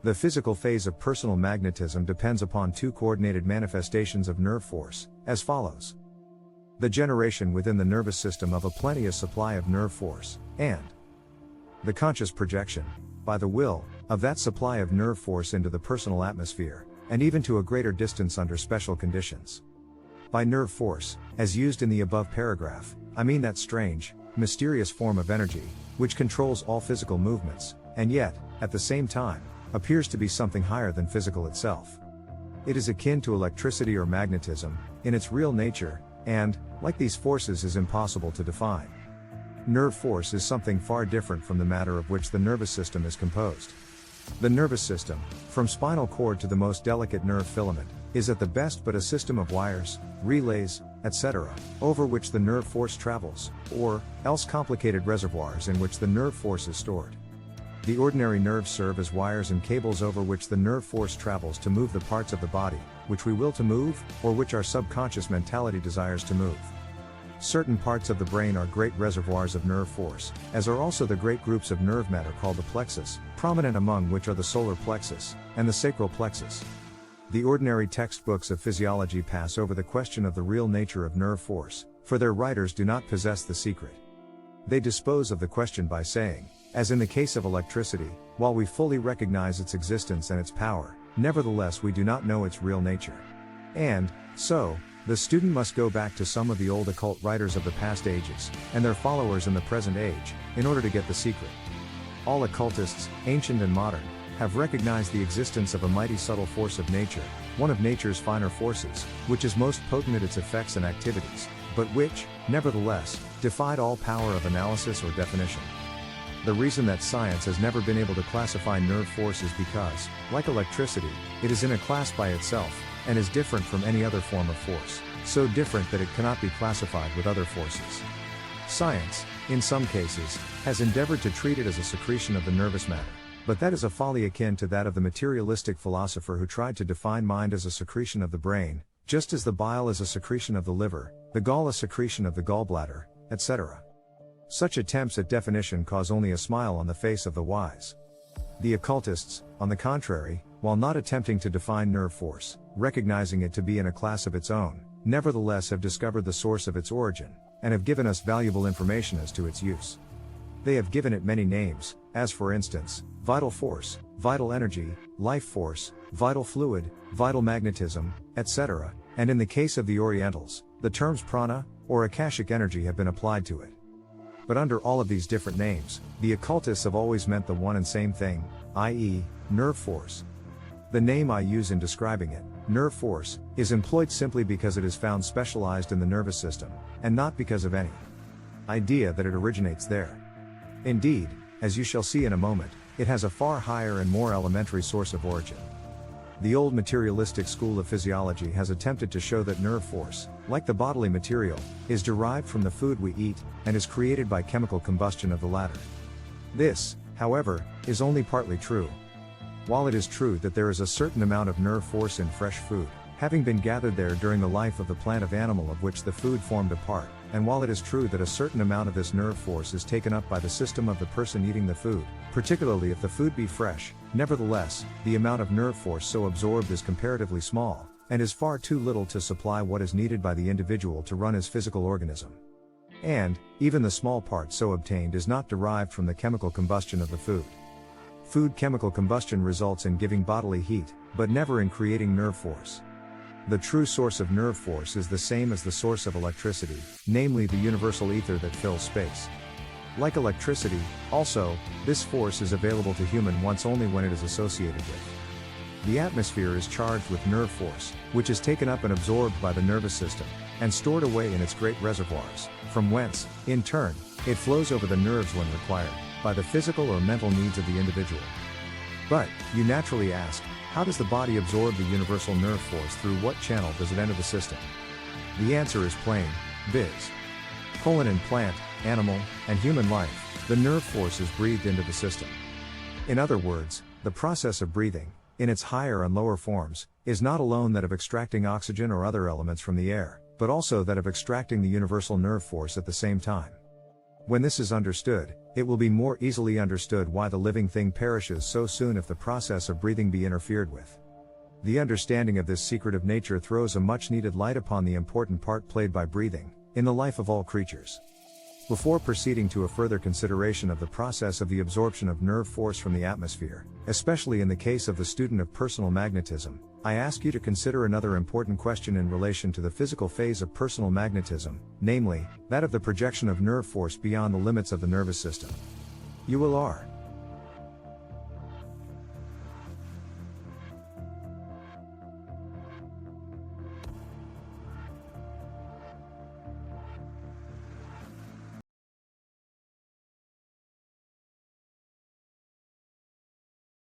The physical phase of personal magnetism depends upon two coordinated manifestations of nerve force, as follows. The generation within the nervous system of a plenteous supply of nerve force, and the conscious projection, by the will, of that supply of nerve force into the personal atmosphere, and even to a greater distance under special conditions. By nerve force, as used in the above paragraph, I mean that strange, mysterious form of energy, which controls all physical movements, and yet, at the same time, appears to be something higher than physical itself. It is akin to electricity or magnetism, in its real nature, and, like these forces, is impossible to define. Nerve force is something far different from the matter of which the nervous system is composed. The nervous system, from spinal cord to the most delicate nerve filament, is at the best but a system of wires, relays, etc., over which the nerve force travels, or else complicated reservoirs in which the nerve force is stored. The ordinary nerves serve as wires and cables over which the nerve force travels to move the parts of the body, which we will to move, or which our subconscious mentality desires to move. Certain parts of the brain are great reservoirs of nerve force, as are also the great groups of nerve matter called the plexus, prominent among which are the solar plexus, and the sacral plexus. The ordinary textbooks of physiology pass over the question of the real nature of nerve force, for their writers do not possess the secret. They dispose of the question by saying, as in the case of electricity, while we fully recognize its existence and its power, nevertheless we do not know its real nature. And, so, the student must go back to some of the old occult writers of the past ages, and their followers in the present age, in order to get the secret. All occultists, ancient and modern, have recognized the existence of a mighty subtle force of nature, one of nature's finer forces, which is most potent at its effects and activities, but which, nevertheless, defied all power of analysis or definition. The reason that science has never been able to classify nerve force is because, like electricity, it is in a class by itself, and is different from any other form of force, so different that it cannot be classified with other forces. Science, in some cases, has endeavored to treat it as a secretion of the nervous matter, but that is a folly akin to that of the materialistic philosopher who tried to define mind as a secretion of the brain, just as the bile is a secretion of the liver, the gall a secretion of the gallbladder, etc. Such attempts at definition cause only a smile on the face of the wise. The occultists, on the contrary, while not attempting to define nerve force, recognizing it to be in a class of its own, nevertheless have discovered the source of its origin, and have given us valuable information as to its use. They have given it many names, as for instance, vital force, vital energy, life force, vital fluid, vital magnetism, etc., and in the case of the Orientals, the terms prana, or akashic energy have been applied to it. But under all of these different names, the occultists have always meant the one and same thing, i.e., nerve force. The name I use in describing it, nerve force, is employed simply because it is found specialized in the nervous system, and not because of any idea that it originates there. Indeed, as you shall see in a moment, it has a far higher and more elementary source of origin. The old materialistic school of physiology has attempted to show that nerve force, like the bodily material, is derived from the food we eat, and is created by chemical combustion of the latter. This, however, is only partly true. While it is true that there is a certain amount of nerve force in fresh food, having been gathered there during the life of the plant or animal of which the food formed a part, and while it is true that a certain amount of this nerve force is taken up by the system of the person eating the food, particularly if the food be fresh, nevertheless, the amount of nerve force so absorbed is comparatively small, and is far too little to supply what is needed by the individual to run his physical organism. And, even the small part so obtained is not derived from the chemical combustion of the food. Food chemical combustion results in giving bodily heat, but never in creating nerve force. The true source of nerve force is the same as the source of electricity, namely the universal ether that fills space. Like electricity, also, this force is available to human once only when it is associated with. The atmosphere is charged with nerve force, which is taken up and absorbed by the nervous system, and stored away in its great reservoirs, from whence, in turn, it flows over the nerves when required, by the physical or mental needs of the individual. But, you naturally ask, how does the body absorb the universal nerve force? Through what channel does it enter the system? The answer is plain, viz. In plant, animal, and human life, the nerve force is breathed into the system. In other words, the process of breathing, in its higher and lower forms, is not alone that of extracting oxygen or other elements from the air, but also that of extracting the universal nerve force at the same time. When this is understood, it will be more easily understood why the living thing perishes so soon if the process of breathing be interfered with. The understanding of this secretive nature throws a much-needed light upon the important part played by breathing in the life of all creatures. Before proceeding to a further consideration of the process of the absorption of nerve force from the atmosphere, especially in the case of the student of personal magnetism, I ask you to consider another important question in relation to the physical phase of personal magnetism, namely, that of the projection of nerve force beyond the limits of the nervous system. You will are